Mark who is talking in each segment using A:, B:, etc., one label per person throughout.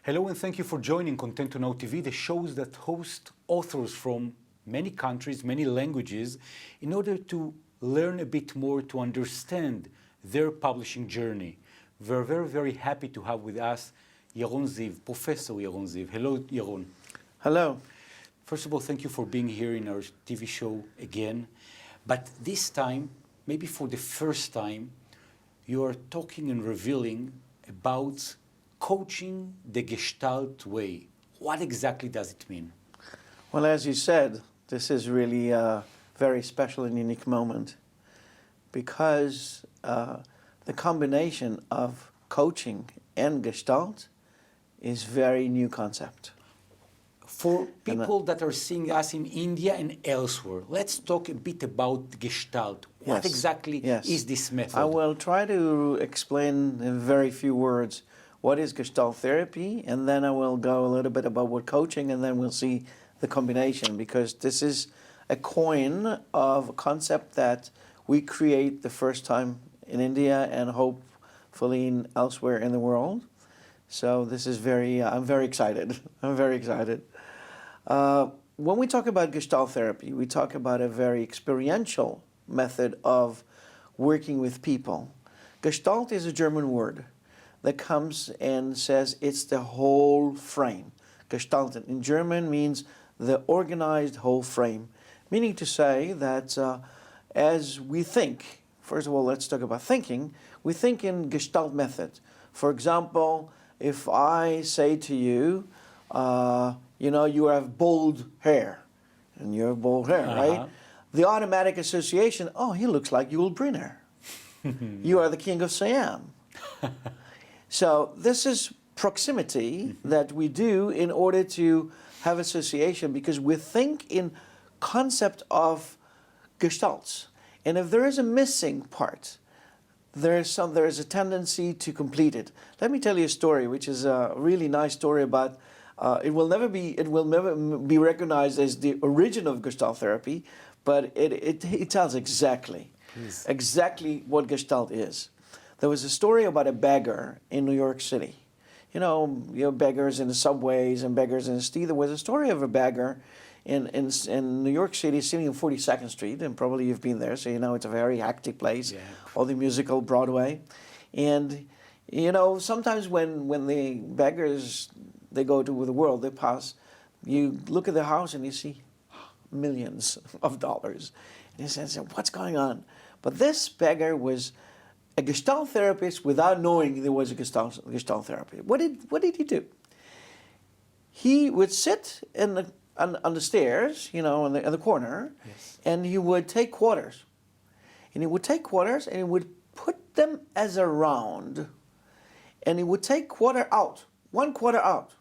A: Hello and thank you for joining Content to Know TV, the shows that host authors from many countries, many languages, in order to learn a bit more, to understand their publishing journey. We're very, very happy to have with us Yaron Ziv, Professor Yaron Ziv. Hello, Yaron.
B: Hello.
A: First of all, thank you for being here in our TV show again. But this time, maybe for the first time, you are talking and revealing about coaching the Gestalt way. What exactly does it mean?
B: Well, as you said, this is really a very special and unique moment because the combination of coaching and Gestalt is very new concept.
A: For people that are seeing us in India and elsewhere, let's talk a bit about Gestalt. What exactly is this method?
B: I will try to explain in very few words what is Gestalt Therapy, and then I will go a little bit about what coaching, and then we'll see the combination, because this is a coin of a concept that we create the first time in India and hopefully elsewhere in the world. So this is I'm very excited. I'm very excited. When we talk about Gestalt Therapy, we talk about a very experiential method of working with people. Gestalt is a German word that comes and says it's the whole frame. Gestalten in German means the organized whole frame, meaning to say that as we think, first of all, let's talk about thinking, we think in Gestalt method. For example, if I say to you, you know, you have bold hair, and you have bold hair, right? The automatic association, oh, he looks like Yul Brynner. You are the king of Siam. So this is proximity that we do in order to have association, because we think in concept of gestalts. And if there is a missing part, there is a tendency to complete it. Let me tell you a story, which is a really nice story about it will never be recognized as the origin of Gestalt therapy, but it tells exactly what Gestalt is. There was a story about a beggar in New York City. You know, beggars in the subways and beggars in the street. There was a story of a beggar in New York City sitting on 42nd Street, and probably you've been there, so you know it's a very hectic place, all the musical Broadway. And, you know, sometimes when the beggars, they go to the world, they pass, you look at the house and you see millions of dollars. And you say, what's going on? But this beggar was a Gestalt therapist without knowing there was a Gestalt therapy. What did he do? He would sit on the stairs, you know, in the corner, and he would take quarters. And he would take quarters and he would put them as a round. And he would take quarter out, 1 quarter out.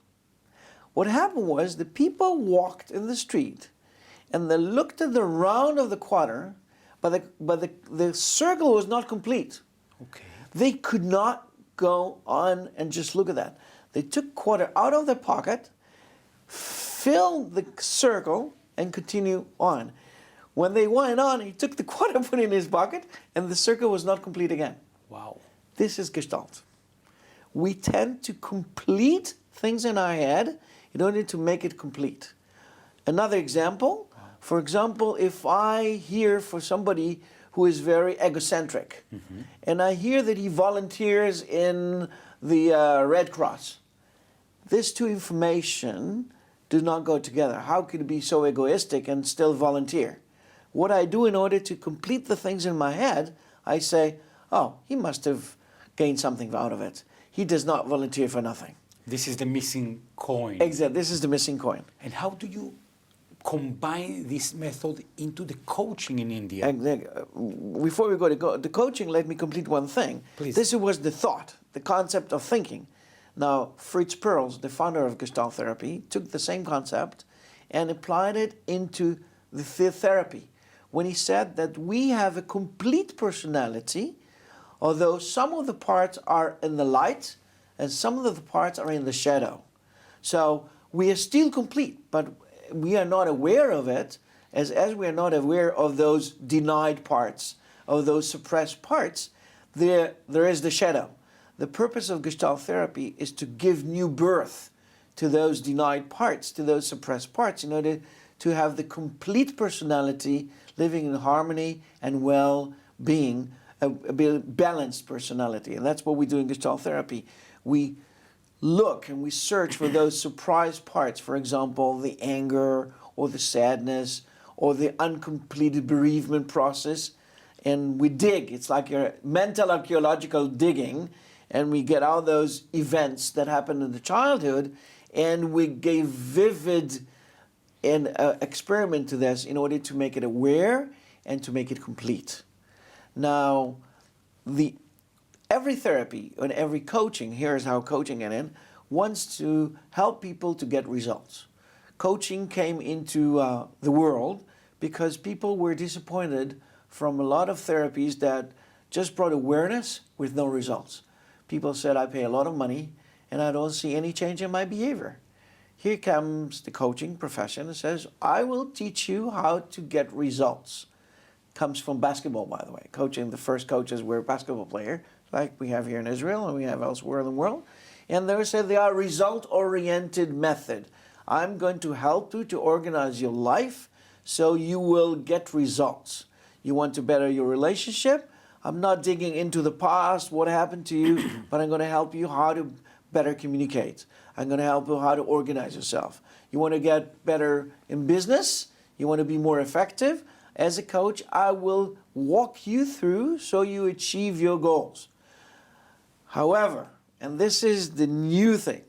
B: What happened was the people walked in the street and they looked at the round of the quarter, but the circle was not complete.
A: Okay.
B: They could not go on and just look at that. They took quarter out of their pocket, filled the circle, and continue on. When they went on, he took the quarter, put it in his pocket, and the circle was not complete again.
A: Wow.
B: This is Gestalt. We tend to complete things in our head in order to make it complete. Another example, for example, if I hear for somebody who is very egocentric, and I hear that he volunteers in the Red Cross. These two information do not go together. How could he be so egoistic and still volunteer? What I do in order to complete the things in my head, I say, oh, he must have gained something out of it. He does not volunteer for nothing.
A: This is the missing coin.
B: Exactly, this is the missing coin.
A: And how do you combine this method into the coaching in India?
B: Before we go to the coaching, let me complete one thing.
A: Please.
B: This was the thought, the concept of thinking. Now, Fritz Perls, the founder of Gestalt Therapy, took the same concept and applied it into the therapy, when he said that we have a complete personality, although some of the parts are in the light and some of the parts are in the shadow. So we are still complete, but we are not aware of it, as we are not aware of those denied parts, of those suppressed parts, there is the shadow. The purpose of Gestalt therapy is to give new birth to those denied parts, to those suppressed parts, in order to have the complete personality living in harmony and well-being, a balanced personality. And that's what we do in Gestalt Therapy. We look and we search for those surprise parts, for example, the anger or the sadness or the uncompleted bereavement process, and we dig. It's like your mental archaeological digging, and we get out those events that happened in the childhood, and we give vivid and experiment to this in order to make it aware and to make it complete. Now, every therapy and every coaching, here's how coaching got in, wants to help people to get results. Coaching came into the world because people were disappointed from a lot of therapies that just brought awareness with no results. People said, I pay a lot of money and I don't see any change in my behavior. Here comes the coaching profession and says, I will teach you how to get results. Comes from basketball, by the way. Coaching, the first coaches were basketball players, like we have here in Israel and we have elsewhere in the world. And they said they are result-oriented method. I'm going to help you to organize your life so you will get results. You want to better your relationship? I'm not digging into the past, what happened to you, but I'm going to help you how to better communicate. I'm going to help you how to organize yourself. You want to get better in business? You want to be more effective? As a coach, I will walk you through so you achieve your goals. However, and this is the new thing,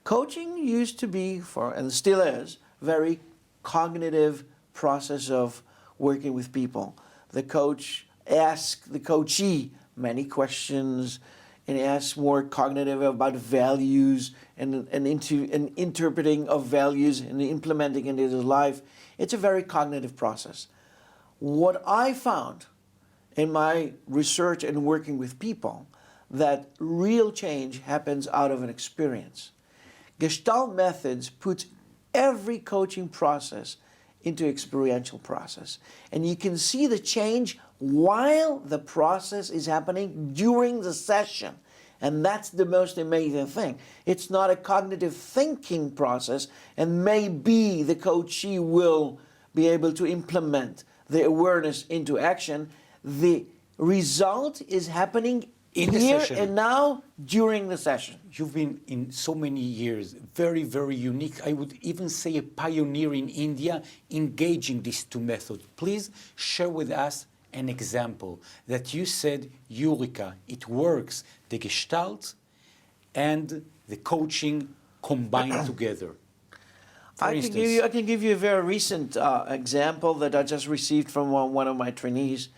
B: coaching used to be, and still is, very cognitive process of working with people. The coach asks the coachee many questions and asks more cognitive about values and interpreting of values and implementing into his life. It's a very cognitive process. What I found in my research and working with people, that real change happens out of an experience. Gestalt methods puts every coaching process into experiential process. And you can see the change while the process is happening during the session. And that's the most amazing thing. It's not a cognitive thinking process, and maybe the coachee will be able to implement the awareness into action. The result is happening
A: in the
B: here
A: session.
B: And now during the session.
A: You've been in so many years, very, very unique. I would even say a pioneer in India engaging these two methods. Please share with us an example that you said, Eureka, it works, the Gestalt and the coaching combined together.
B: I can give you a very recent example that I just received from one of my trainees.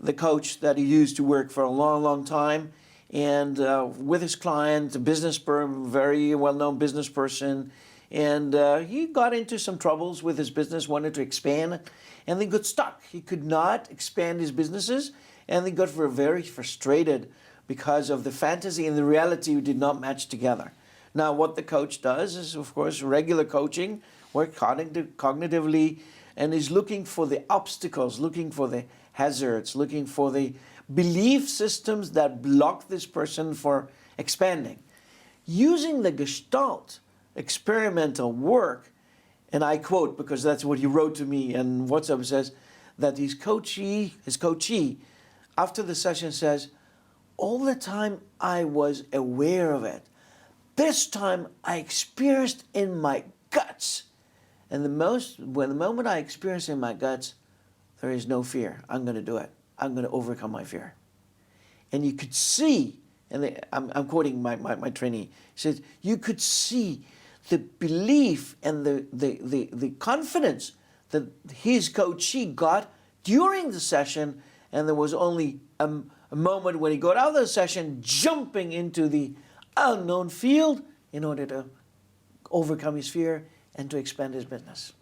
B: The coach that he used to work for a long, long time, and with his client, a very well-known business person, and he got into some troubles with his business, wanted to expand, and he got stuck. He could not expand his businesses, and he got very frustrated because of the fantasy and the reality did not match together. Now, what the coach does is, of course, regular coaching, work cognitively, and is looking for the obstacles, looking for the hazards, looking for the belief systems that block this person for expanding. Using the Gestalt experimental work, and I quote because that's what he wrote to me and WhatsApp, says that his coachee, after the session says, all the time I was aware of it. This time I experienced in my guts. And the moment I experience in my guts, there is no fear. I'm going to do it. I'm going to overcome my fear. And you could see, and I'm quoting my trainee, he says, you could see the belief and the confidence that his coachee got during the session, and there was only a moment when he got out of the session jumping into the unknown field in order to overcome his fear and to expand his business.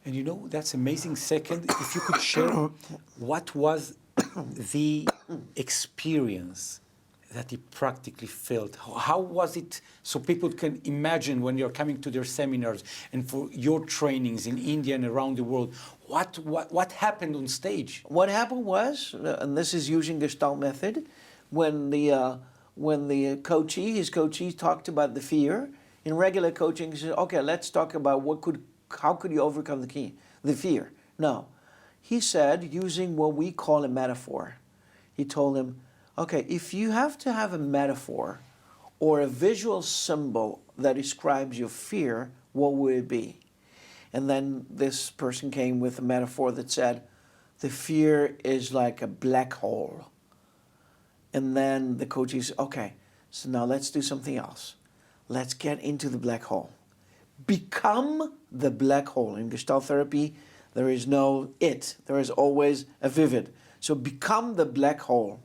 A: And you know, that's amazing. Second, if you could share what was the experience that he practically felt. How was it, so people can imagine when you're coming to their seminars and for your trainings in India and around the world, what happened on stage?
B: What happened was, and this is using Gestalt method, when the coachee, his coachee talked about the fear, In regular coaching, he says, okay, let's talk about how could you overcome the fear? No. He said, using what we call a metaphor, he told him, okay, if you have to have a metaphor or a visual symbol that describes your fear, what would it be? And then this person came with a metaphor that said, the fear is like a black hole. And then the coach says, okay, so now let's do something else. Let's get into the black hole. Become the black hole. In Gestalt Therapy, there is no it. There is always a vivid. So become the black hole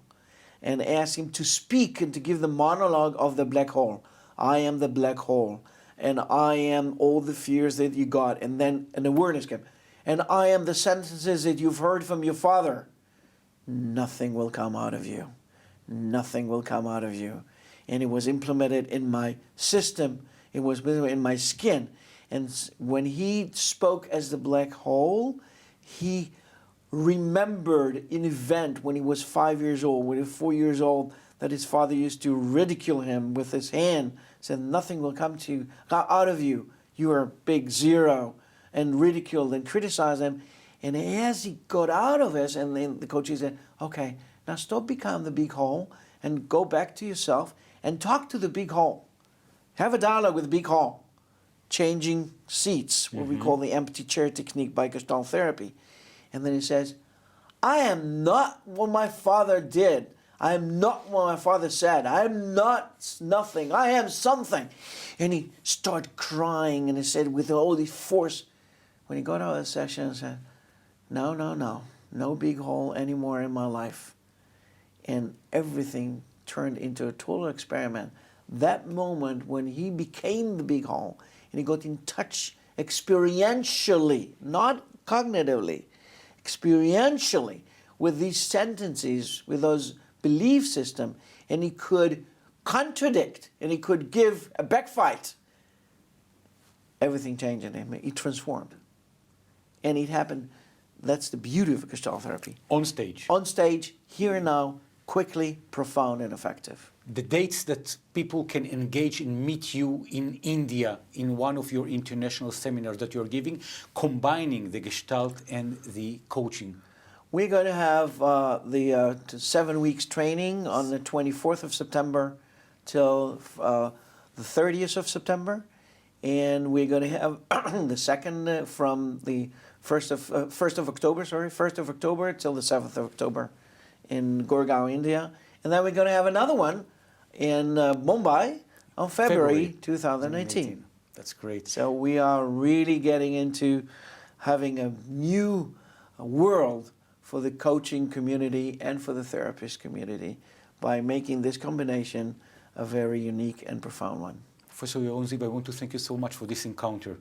B: and ask him to speak and to give the monologue of the black hole. I am the black hole, and I am all the fears that you got. And then an awareness came. And I am the sentences that you've heard from your father. Nothing will come out of you. Nothing will come out of you. And it was implemented in my system. It was in my skin. And when he spoke as the black hole, he remembered an event when he was 5 years old, when he was 4 years old, that his father used to ridicule him with his hand, said, nothing will come to you, out of you. You are a big zero, and ridiculed and criticized him. And as he got out of this, and then the coach said, okay, now stop becoming the big hole and go back to yourself and talk to the big hole. Have a dialogue with the big hole. Changing seats, what we call the empty chair technique by Gestalt Therapy. And then he says, I am not what my father did. I am not what my father said. I am not nothing. I am something. And he started crying, and he said with all the force, when he got out of the session, he said, no, no, no. No big hole anymore in my life. And everything turned into a total experiment. That moment when he became the big hole, and he got in touch experientially, not cognitively, experientially with these sentences, with those belief system, and he could contradict, and he could give a backfight. Everything changed in him. He transformed. And it happened. That's the beauty of Gestalt Therapy.
A: On stage.
B: On stage, here and now, quickly, profound, and effective.
A: The dates that people can engage and meet you in India in one of your international seminars that you're giving, combining the Gestalt and the coaching.
B: We're going to have the 7 weeks training on the 24th of September till the 30th of September. And we're going to have the second from the 1st of October till the 7th of October in Gurgaon, India. And then we're going to have another one in Mumbai on February 2018.
A: That's great.
B: So we are really getting into having a new world for the coaching community and for the therapist community by making this combination a very unique and profound one.
A: Professor Yaron Ziv, I want to thank you so much for this encounter.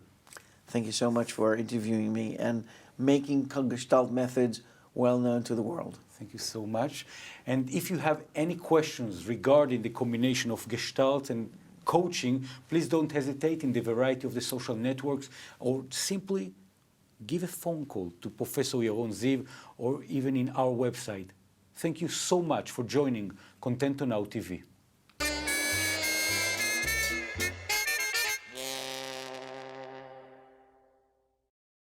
B: Thank you so much for interviewing me and making Gestalt methods well known to the world.
A: Thank you so much. And if you have any questions regarding the combination of Gestalt and coaching, please don't hesitate in the variety of the social networks, or simply give a phone call to Professor Yaron Ziv, or even in our website. Thank you so much for joining Contento Now TV.